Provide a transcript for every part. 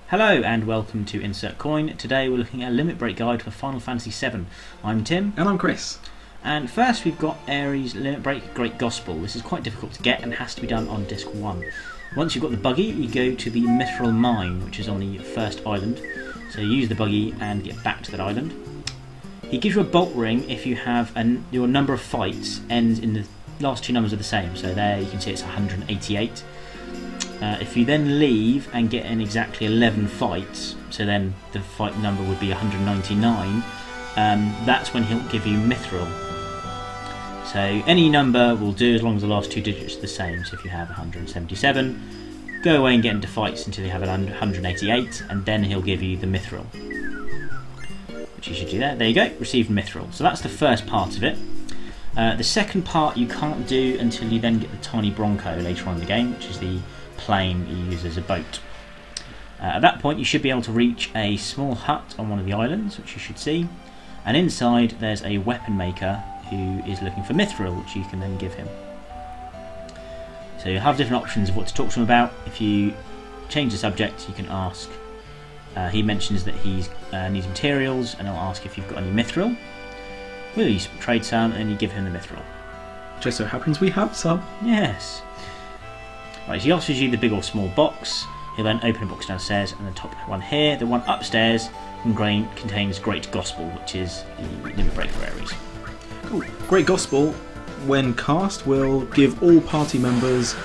Hello and welcome to Insert Coin. Today we're looking at a limit break guide for Final Fantasy VII. I'm Tim. And I'm Chris. And first we've got Ares Limit Break Great Gospel. This is quite difficult to get and has to be done on disc 1. Once you've got the buggy, you go to the Mithril Mine, which is on the first island. So you use the buggy and get back to that island. He gives you a bolt ring if you have your number of fights ends in the last two numbers are the same. So there you can see it's 188. If you then leave and get in exactly 11 fights, so then the fight number would be 199, that's when he'll give you Mithril. So any number will do as long as the last two digits are the same. So if you have 177, go away and get into fights until you have 188, and then he'll give you the Mithril. Which you should do there. There you go, received Mithril. So that's the first part of it. The second part you can't do until you then get the tiny Bronco later on in the game, which is the plane you use as a boat. At that point you should be able to reach a small hut on one of the islands, which you should see, and inside there's a weapon maker who is looking for Mithril, which you can then give him. So you have different options of what to talk to him about. If you change the subject you can ask, he mentions that he needs materials and he'll ask if you've got any Mithril. Will you trade some, and you give him the Mithril. Just so happens we have some. Yes. Right, he offers you the big or small box. He'll then open a box downstairs, and the top one here, the one upstairs, contains Great Gospel, which is the limit break for Ares. Cool. Great Gospel, when cast, will give all party members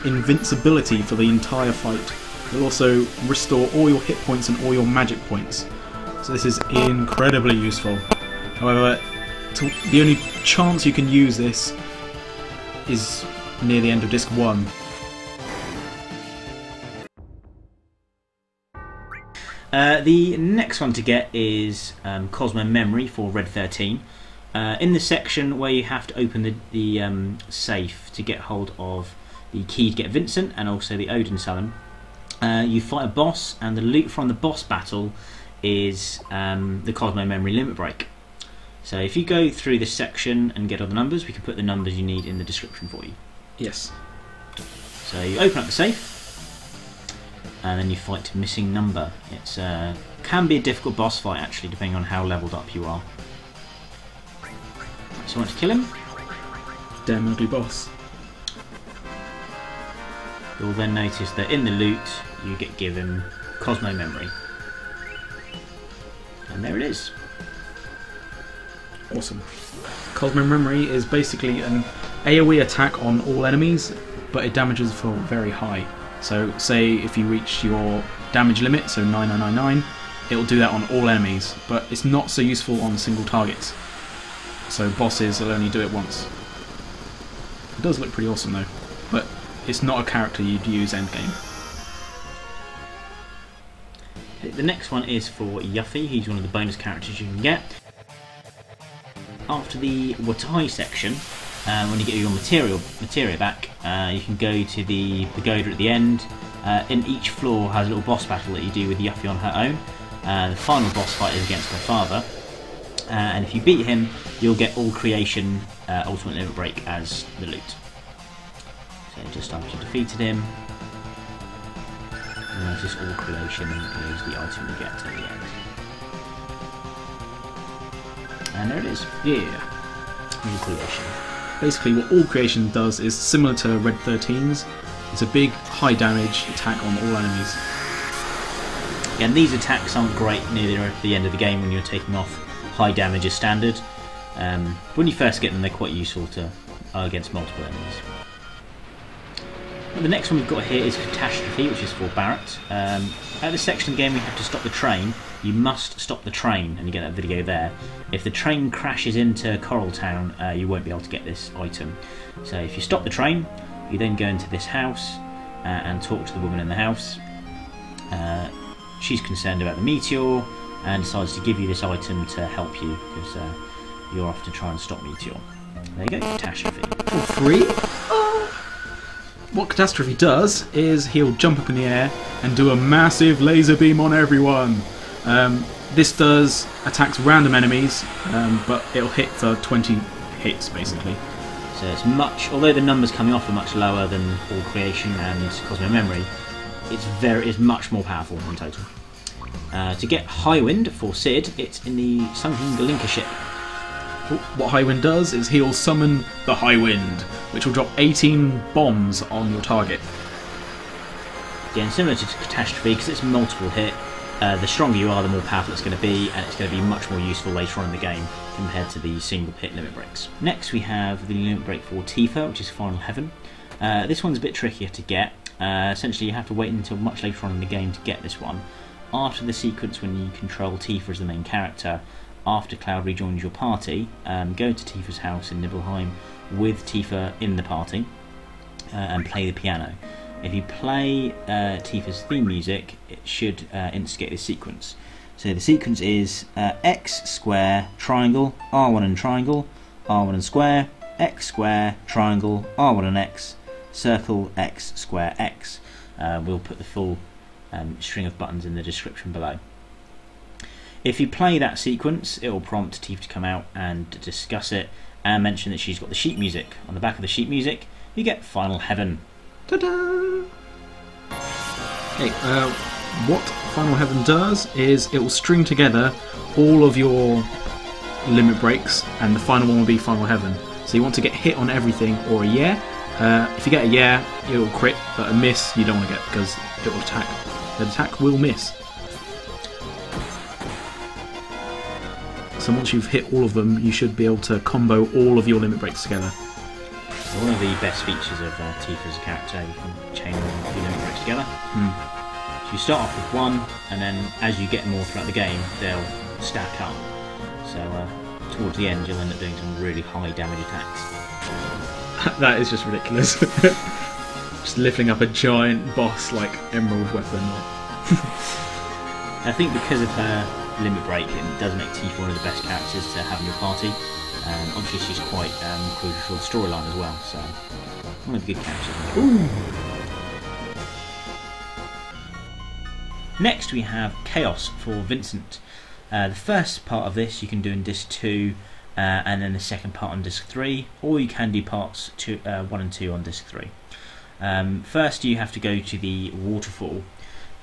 invincibility for the entire fight. It'll also restore all your hit points and all your magic points. So this is incredibly useful. However, the only chance you can use this is near the end of disc 1. The next one to get is Cosmo Memory for Red 13. In the section where you have to open the safe to get hold of the key to get Vincent and also the Odin Summon, you fight a boss, and the loot from the boss battle is the Cosmo Memory Limit Break. So if you go through this section and get all the numbers, we can put the numbers you need in the description for you. Yes. So you open up the safe, and then you fight Missing Number. It's can be a difficult boss fight actually, depending on how leveled up you are. So I want to kill him. Damn ugly boss. You'll then notice that in the loot you get given Cosmo Memory. And there it is. Awesome. Cosmo Memory is basically an AoE attack on all enemies, but it damages for very high. So say if you reach your damage limit, so 9999, it will do that on all enemies, but it's not so useful on single targets. So bosses will only do it once. It does look pretty awesome though, but it's not a character you'd use endgame. The next one is for Yuffie. He's one of the bonus characters you can get. After the Watai section, when you get your materia back, you can go to the pagoda at the end. In each floor has a little boss battle that you do with Yuffie on her own. The final boss fight is against her father, and if you beat him, you'll get All Creation Ultimate Limit Break as the loot. So just after you defeated him, and there's this All Creation is the item you get at the end. And there it is. Yeah. All Creation. Basically what All Creation does is similar to Red 13's. It's a big high damage attack on all enemies. Yeah, and these attacks aren't great near the end of the game when you're taking off high damage as standard. When you first get them, they're quite useful to against multiple enemies. Well, the next one we've got here is Catastrophe, which is for Barrett. At this section of the game we have to stop the train. You must stop the train, and you get that video there. If the train crashes into Coral Town, you won't be able to get this item. So if you stop the train, you then go into this house and talk to the woman in the house. She's concerned about the meteor and decides to give you this item to help you, because you're off to try and stop Meteor. There you go, Catastrophe. For free? What Catastrophe does is he'll jump up in the air and do a massive laser beam on everyone. This does attacks random enemies, but it'll hit for 20 hits basically. So it's much, although the numbers coming off are much lower than All Creation and Cosmo Memory, it's much more powerful in total. To get High Wind for Sid, it's in the Sunken Galinka ship. What High Wind does is he'll summon the High Wind, which will drop 18 bombs on your target. Again, similar to Catastrophe, because it's multiple hit, the stronger you are, the more powerful it's going to be, and it's going to be much more useful later on in the game compared to the single hit limit breaks. Next we have the limit break for Tifa, which is Final Heaven. This one's a bit trickier to get. Essentially you have to wait until much later on in the game to get this one. After the sequence when you control Tifa as the main character, after Cloud rejoins your party, go to Tifa's house in Nibelheim with Tifa in the party and play the piano. If you play Tifa's theme music, it should instigate this sequence. So the sequence is X square triangle, R1 and triangle, R1 and square, X square triangle, R1 and X, circle X square X. We'll put the full string of buttons in the description below. If you play that sequence, it will prompt Tifa to come out and discuss it and mention that she's got the sheet music. On the back of the sheet music, you get Final Heaven. Ta-da! Hey, what Final Heaven does is it will string together all of your limit breaks, and the final one will be Final Heaven. So you want to get hit on everything or a yeah. If you get a yeah, it will crit, but a miss you don't want to get because it will attack. The attack will miss. So once you've hit all of them, you should be able to combo all of your limit breaks together. So one of the best features of Tifa as a character, you can chain all your limit breaks together. So you start off with one, and then as you get more throughout the game, they'll stack up. So towards the end, you'll end up doing some really high damage attacks. That is just ridiculous. Just lifting up a giant boss like emerald weapon. I think because of her limit break, it does make Tifa one of the best characters to have in your party. Obviously she's quite crucial for the storyline as well, so one of the good characters. Next we have Chaos for Vincent. The first part of this you can do in disc 2 and then the second part on disc 3, or you can do parts 1 and 2 on disc 3. First you have to go to the waterfall.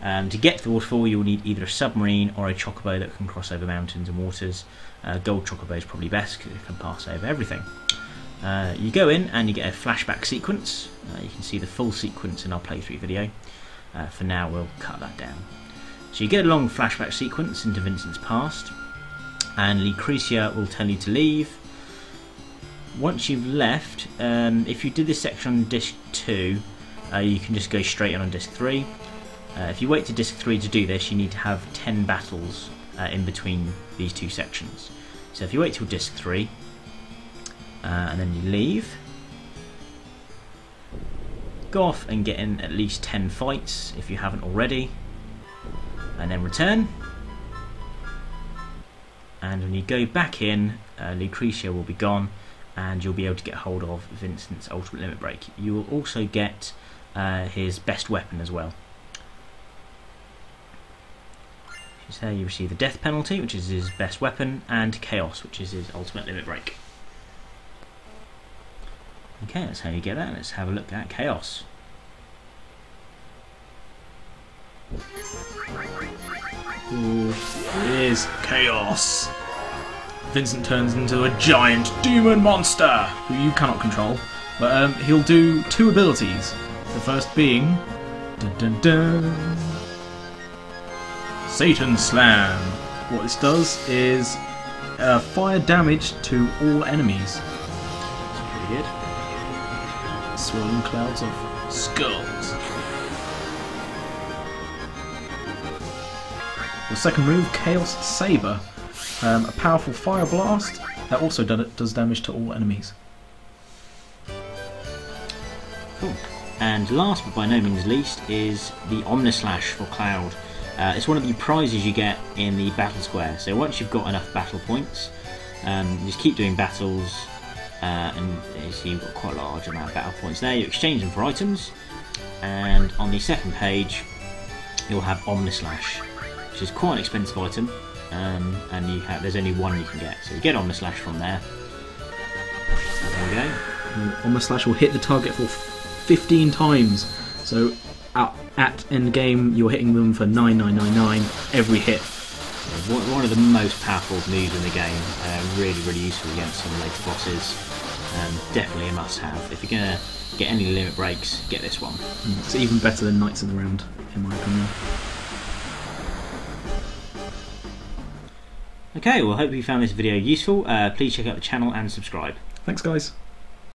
To get to the waterfall you will need either a submarine or a chocobo that can cross over mountains and waters. Gold chocobo is probably best because it can pass over everything. You go in and you get a flashback sequence. You can see the full sequence in our playthrough video. For now we'll cut that down. So you get a long flashback sequence into Vincent's past, and Lucretia will tell you to leave. Once you've left, if you did this section on disc 2, you can just go straight on disc 3. If you wait to disc 3 to do this, you need to have 10 battles in between these two sections. So if you wait till disc 3 and then you leave, go off and get in at least 10 fights if you haven't already, and then return. And when you go back in, Lucretia will be gone and you'll be able to get hold of Vincent's ultimate limit break. You will also get his best weapon as well. So you receive the death penalty, which is his best weapon, and chaos, which is his ultimate limit break. Okay, that's how you get that. Let's have a look at chaos. Ooh, here's chaos. Vincent turns into a giant demon monster who you cannot control, but he'll do 2 abilities. The first being dun, dun, dun, Satan Slam. What this does is fire damage to all enemies. That's pretty good. Swirling clouds of skulls. The second move, Chaos Saber. A powerful fire blast that also does damage to all enemies. Cool. And last but by no means least is the Omnislash for Cloud. It's one of the prizes you get in the battle square. So once you've got enough battle points, you just keep doing battles, and you see you've got quite a large amount of battle points there. You exchange them for items, and on the second page you'll have Omnislash, which is quite an expensive item, and there's only one you can get. So you get Omnislash from there. There we go. Omnislash will hit the target for 15 times. So at end game, you're hitting them for 9999 every hit. One of the most powerful moves in the game, really, really useful against some later bosses. Definitely a must-have. If you're going to get any limit breaks, get this one. It's even better than Knights of the Round, in my opinion. Okay, well, hope you found this video useful. Please check out the channel and subscribe. Thanks, guys.